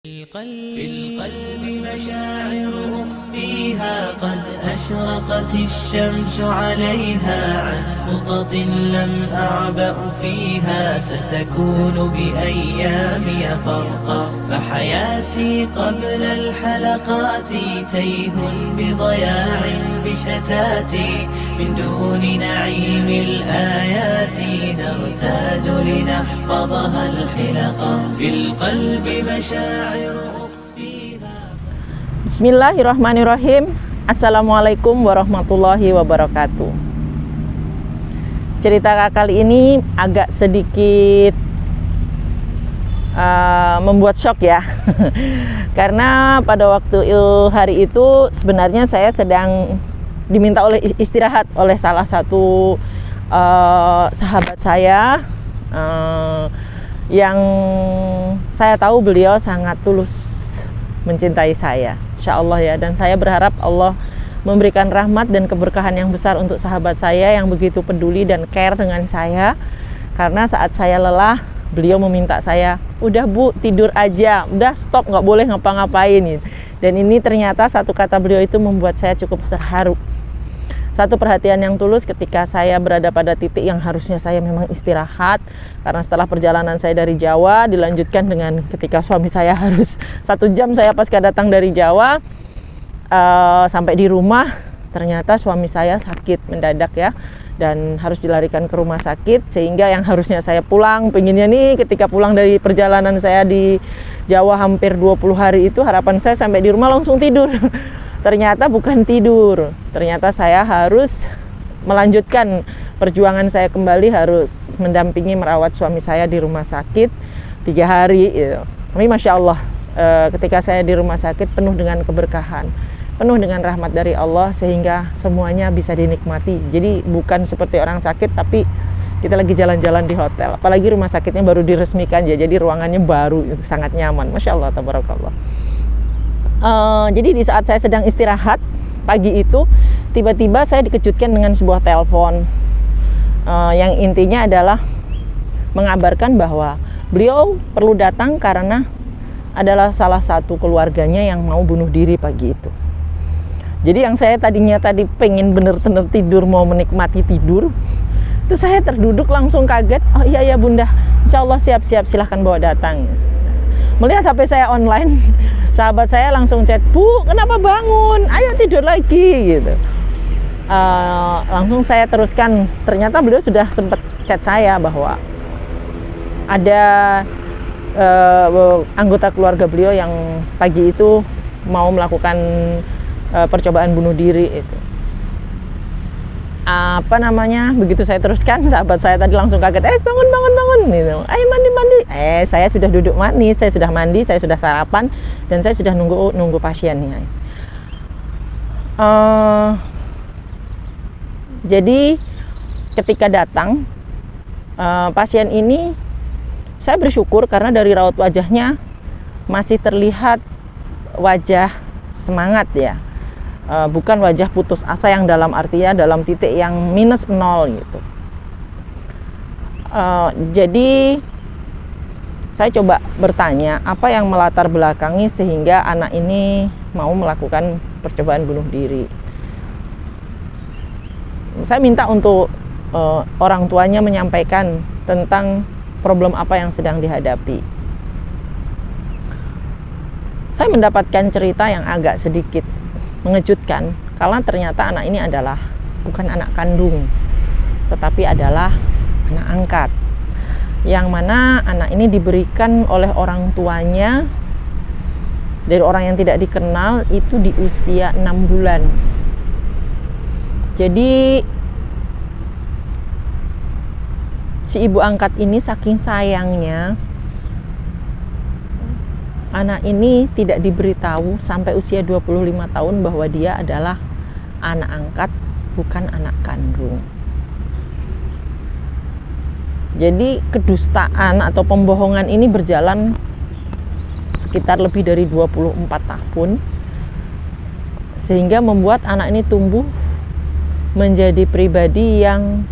في القلب مشاعر أخفيها قد أشرقت الشمس عليها عن خطط لم أعبأ فيها ستكون بأيامي فرقا فحياتي قبل الحلقات تيه بضياع بشتاتي من دون نعيم الآيات نرتاد لنحفظها الحلقا في القلب مشاعر Bismillahirrahmanirrahim. Assalamualaikum warahmatullahi wabarakatuh. Cerita kali ini agak sedikit membuat shock ya. Karena pada waktu hari itu sebenarnya saya sedang diminta istirahat oleh salah satu sahabat saya yang saya tahu beliau sangat tulus mencintai saya, insya Allah ya. Dan saya berharap Allah memberikan rahmat dan keberkahan yang besar untuk sahabat saya yang begitu peduli dan care dengan saya. Karena saat saya lelah, beliau meminta saya, udah Bu, tidur aja, udah stop, nggak boleh ngapa-ngapain. Dan ini ternyata satu kata beliau itu membuat saya cukup terharu. Satu perhatian yang tulus ketika saya berada pada titik yang harusnya saya memang istirahat. Karena setelah perjalanan saya dari Jawa dilanjutkan dengan ketika suami saya harus 1 jam saya pasca datang dari Jawa sampai di rumah, ternyata suami saya sakit mendadak ya, dan harus dilarikan ke rumah sakit. Sehingga yang harusnya saya pulang, pengennya nih ketika pulang dari perjalanan saya di Jawa hampir 20 hari itu, harapan saya sampai di rumah langsung tidur. Ternyata bukan tidur, ternyata saya harus melanjutkan perjuangan saya kembali, harus mendampingi merawat suami saya di rumah sakit 3 hari gitu. Tapi Masya Allah, ketika saya di rumah sakit penuh dengan keberkahan, penuh dengan rahmat dari Allah, sehingga semuanya bisa dinikmati. Jadi bukan seperti orang sakit tapi kita lagi jalan-jalan di hotel. Apalagi rumah sakitnya baru diresmikan ya, jadi ruangannya baru, sangat nyaman. Masya Allah, tabarakallah. Jadi di saat saya sedang istirahat pagi itu, tiba-tiba saya dikejutkan dengan sebuah telepon yang intinya adalah mengabarkan bahwa beliau perlu datang karena adalah salah satu keluarganya yang mau bunuh diri pagi itu. Jadi yang saya tadinya pengen bener-bener tidur, mau menikmati tidur, itu saya terduduk langsung kaget. Oh iya ya Bunda, insya Allah siap-siap, silahkan bawa datang. Melihat HP saya online, sahabat saya langsung chat, Bu, kenapa bangun? Ayo tidur lagi gitu. Langsung saya teruskan, ternyata beliau sudah sempat chat saya bahwa ada anggota keluarga beliau yang pagi itu mau melakukan percobaan bunuh diri itu. Begitu saya teruskan, sahabat saya tadi langsung kaget, bangun gitu. Ayo mandi. Saya sudah duduk manis, saya sudah mandi, saya sudah sarapan, dan saya sudah nunggu pasiennya. Jadi ketika datang pasien ini, saya bersyukur karena dari raut wajahnya masih terlihat wajah semangat ya. Bukan wajah putus asa yang dalam artinya dalam titik yang minus 0 gitu. Jadi saya coba bertanya apa yang melatar belakangi sehingga anak ini mau melakukan percobaan bunuh diri. Saya minta untuk orang tuanya menyampaikan tentang problem apa yang sedang dihadapi. Saya mendapatkan cerita yang agak sedikit mengejutkan, karena ternyata anak ini adalah bukan anak kandung, tetapi adalah anak angkat, yang mana anak ini diberikan oleh orang tuanya dari orang yang tidak dikenal itu di usia 6 bulan. Jadi si ibu angkat ini saking sayangnya, anak ini tidak diberitahu sampai usia 25 tahun bahwa dia adalah anak angkat, bukan anak kandung. Jadi kedustaan atau pembohongan ini berjalan sekitar lebih dari 24 tahun, sehingga membuat anak ini tumbuh menjadi pribadi yang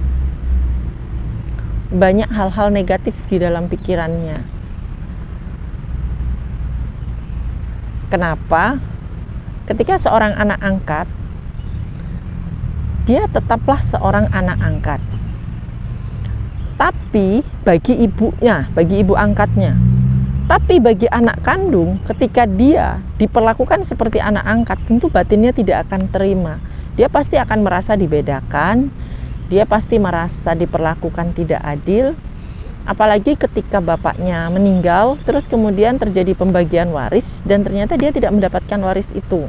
banyak hal-hal negatif di dalam pikirannya. Kenapa? Ketika seorang anak angkat, dia tetaplah seorang anak angkat. Tapi bagi ibunya, bagi ibu angkatnya. Tapi bagi anak kandung, ketika dia diperlakukan seperti anak angkat, tentu batinnya tidak akan terima. Dia pasti akan merasa dibedakan, dia pasti merasa diperlakukan tidak adil. Apalagi ketika bapaknya meninggal, terus kemudian terjadi pembagian waris dan ternyata dia tidak mendapatkan waris itu.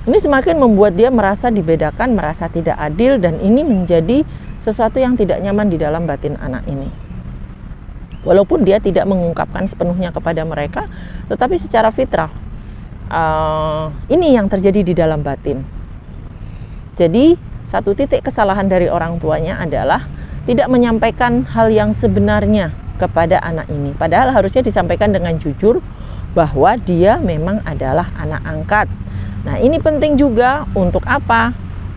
Ini semakin membuat dia merasa dibedakan, merasa tidak adil, dan ini menjadi sesuatu yang tidak nyaman di dalam batin anak ini. Walaupun dia tidak mengungkapkan sepenuhnya kepada mereka, tetapi secara fitrah ini yang terjadi di dalam batin. Jadi satu titik kesalahan dari orang tuanya adalah tidak menyampaikan hal yang sebenarnya kepada anak ini. Padahal harusnya disampaikan dengan jujur bahwa dia memang adalah anak angkat. Nah, ini penting juga untuk apa?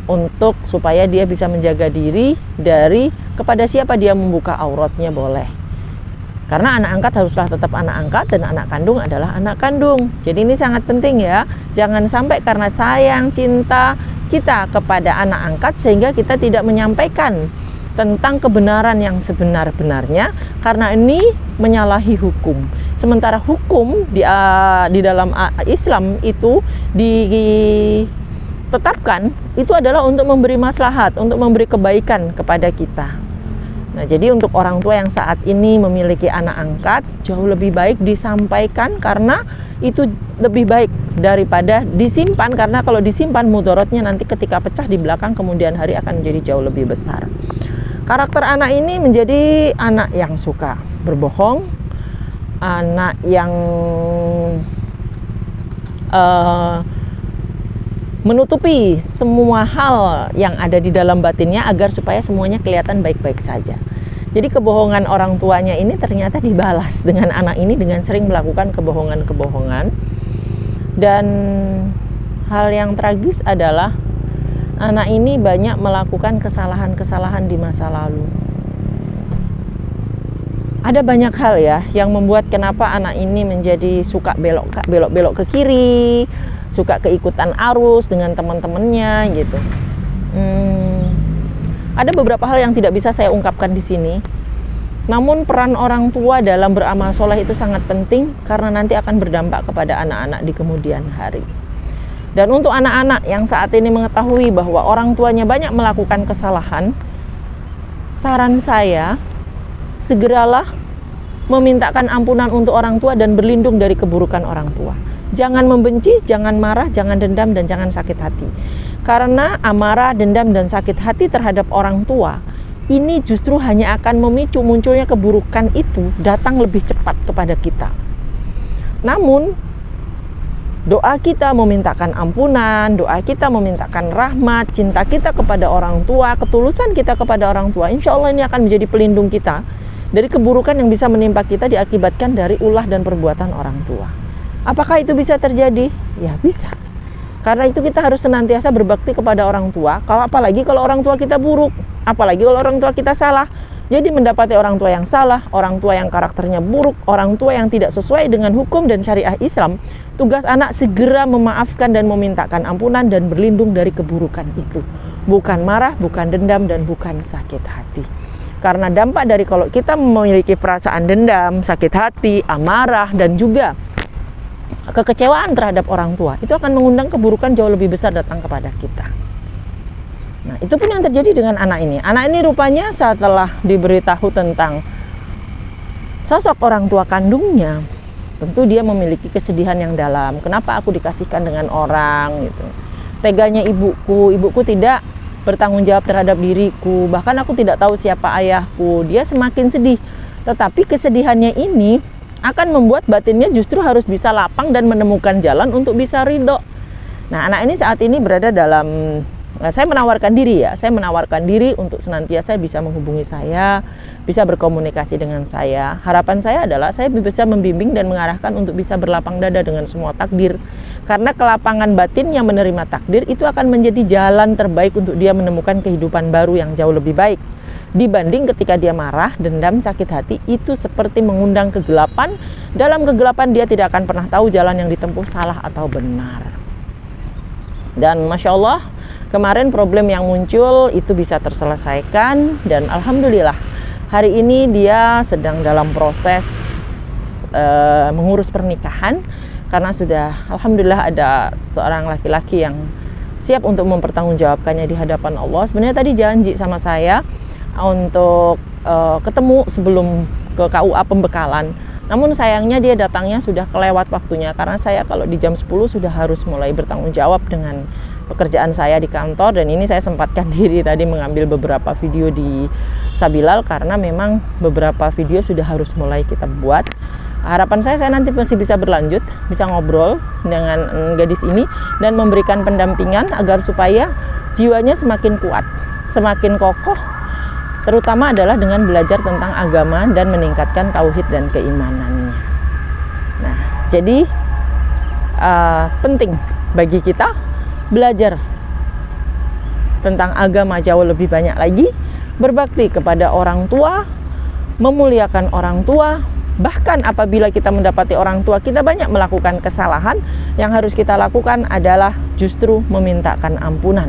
Untuk supaya dia bisa menjaga diri dari kepada siapa dia membuka auratnya boleh. Karena anak angkat haruslah tetap anak angkat dan anak kandung adalah anak kandung. Jadi ini sangat penting ya. Jangan sampai karena sayang, cinta kita kepada anak angkat sehingga kita tidak menyampaikan tentang kebenaran yang sebenar-benarnya, karena ini menyalahi hukum. Sementara hukum di dalam Islam itu ditetapkan itu adalah untuk memberi maslahat, untuk memberi kebaikan kepada kita. Nah, jadi untuk orang tua yang saat ini memiliki anak angkat, jauh lebih baik disampaikan karena itu lebih baik daripada disimpan, karena kalau disimpan mudaratnya nanti ketika pecah di belakang kemudian hari akan menjadi jauh lebih besar. Karakter anak ini menjadi anak yang suka berbohong, anak yang menutupi semua hal yang ada di dalam batinnya agar supaya semuanya kelihatan baik-baik saja. Jadi kebohongan orang tuanya ini ternyata dibalas dengan anak ini dengan sering melakukan kebohongan-kebohongan. Dan hal yang tragis adalah anak ini banyak melakukan kesalahan-kesalahan di masa lalu. Ada banyak hal ya yang membuat kenapa anak ini menjadi suka belok ke kiri, suka keikutan arus dengan teman-temannya gitu. Ada beberapa hal yang tidak bisa saya ungkapkan di sini. Namun peran orang tua dalam beramal soleh itu sangat penting karena nanti akan berdampak kepada anak-anak di kemudian hari. Dan untuk anak-anak yang saat ini mengetahui bahwa orang tuanya banyak melakukan kesalahan, saran saya, segeralah memintakan ampunan untuk orang tua dan berlindung dari keburukan orang tua. Jangan membenci, jangan marah, jangan dendam, dan jangan sakit hati. Karena amarah, dendam, dan sakit hati terhadap orang tua, ini justru hanya akan memicu munculnya keburukan itu datang lebih cepat kepada kita. Namun, doa kita memintakan ampunan, doa kita memintakan rahmat, cinta kita kepada orang tua, ketulusan kita kepada orang tua, insya Allah ini akan menjadi pelindung kita dari keburukan yang bisa menimpa kita diakibatkan dari ulah dan perbuatan orang tua. Apakah itu bisa terjadi? Ya bisa. Karena itu kita harus senantiasa berbakti kepada orang tua, apalagi kalau orang tua kita buruk, apalagi kalau orang tua kita salah. Jadi mendapati orang tua yang salah, orang tua yang karakternya buruk, orang tua yang tidak sesuai dengan hukum dan syariah Islam, tugas anak segera memaafkan dan memintakan ampunan dan berlindung dari keburukan itu. Bukan marah, bukan dendam, dan bukan sakit hati. Karena dampak dari kalau kita memiliki perasaan dendam, sakit hati, amarah, dan juga kekecewaan terhadap orang tua, itu akan mengundang keburukan jauh lebih besar datang kepada kita. Nah, itu pun yang terjadi dengan anak ini. Anak ini rupanya setelah diberitahu tentang sosok orang tua kandungnya, tentu dia memiliki kesedihan yang dalam. Kenapa aku dikasihkan dengan orang gitu. Teganya ibuku tidak bertanggung jawab terhadap diriku, bahkan aku tidak tahu siapa ayahku. Dia semakin sedih. Tetapi kesedihannya ini akan membuat batinnya justru harus bisa lapang dan menemukan jalan untuk bisa ridho. Nah, anak ini saat ini berada dalam, saya menawarkan diri untuk senantiasa bisa menghubungi saya, bisa berkomunikasi dengan saya. Harapan saya adalah saya bisa membimbing dan mengarahkan untuk bisa berlapang dada dengan semua takdir. Karena kelapangan batin yang menerima takdir itu akan menjadi jalan terbaik untuk dia menemukan kehidupan baru yang jauh lebih baik. dibanding ketika dia marah, dendam, sakit hati. Itu seperti mengundang kegelapan. Dalam kegelapan dia tidak akan pernah tahu jalan yang ditempuh salah atau benar. Dan Masya Allah, kemarin problem yang muncul itu bisa terselesaikan. Dan Alhamdulillah, hari ini dia sedang dalam proses mengurus pernikahan. Karena sudah Alhamdulillah ada seorang laki-laki yang siap untuk mempertanggungjawabkannya di hadapan Allah. Sebenarnya tadi janji sama saya untuk ketemu sebelum ke KUA pembekalan. Namun sayangnya dia datangnya sudah kelewat waktunya, karena saya kalau di jam 10 sudah harus mulai bertanggung jawab dengan pekerjaan saya di kantor. Dan ini saya sempatkan diri tadi mengambil beberapa video di Sabilal, karena memang beberapa video sudah harus mulai kita buat. Harapan saya nanti masih bisa berlanjut, bisa ngobrol dengan gadis ini dan memberikan pendampingan agar supaya jiwanya semakin kuat, semakin kokoh, terutama adalah dengan belajar tentang agama dan meningkatkan tauhid dan keimanannya. Nah, jadi penting bagi kita belajar tentang agama jauh lebih banyak lagi, berbakti kepada orang tua, memuliakan orang tua. Bahkan apabila kita mendapati orang tua kita banyak melakukan kesalahan, yang harus kita lakukan adalah justru memintakan ampunan.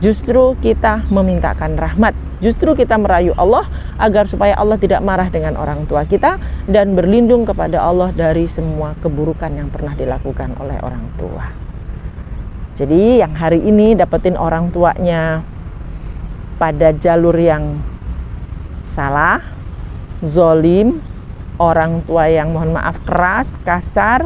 Justru kita memintakan rahmat. Justru kita merayu Allah agar supaya Allah tidak marah dengan orang tua kita dan berlindung kepada Allah dari semua keburukan yang pernah dilakukan oleh orang tua. Jadi yang hari ini dapetin orang tuanya pada jalur yang salah, zolim, orang tua yang mohon maaf keras, kasar,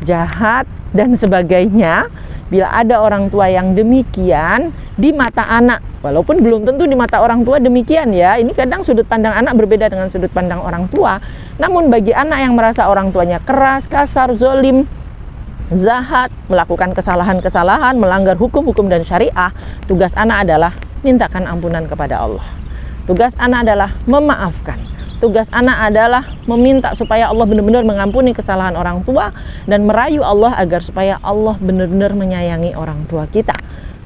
jahat, dan sebagainya. Bila ada orang tua yang demikian di mata anak, walaupun belum tentu di mata orang tua demikian ya, ini kadang sudut pandang anak berbeda dengan sudut pandang orang tua. Namun bagi anak yang merasa orang tuanya keras, kasar, zolim, jahat, melakukan kesalahan-kesalahan, melanggar hukum-hukum dan syariah, tugas anak adalah mintakan ampunan kepada Allah. Tugas anak adalah memaafkan. Tugas anak adalah meminta supaya Allah benar-benar mengampuni kesalahan orang tua dan merayu Allah agar supaya Allah benar-benar menyayangi orang tua kita.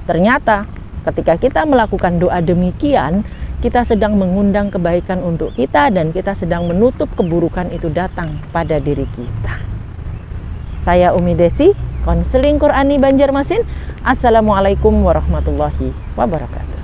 Ternyata ketika kita melakukan doa demikian, kita sedang mengundang kebaikan untuk kita dan kita sedang menutup keburukan itu datang pada diri kita. Saya Umi Desi, Konseling Qurani Banjarmasin. Assalamualaikum warahmatullahi wabarakatuh.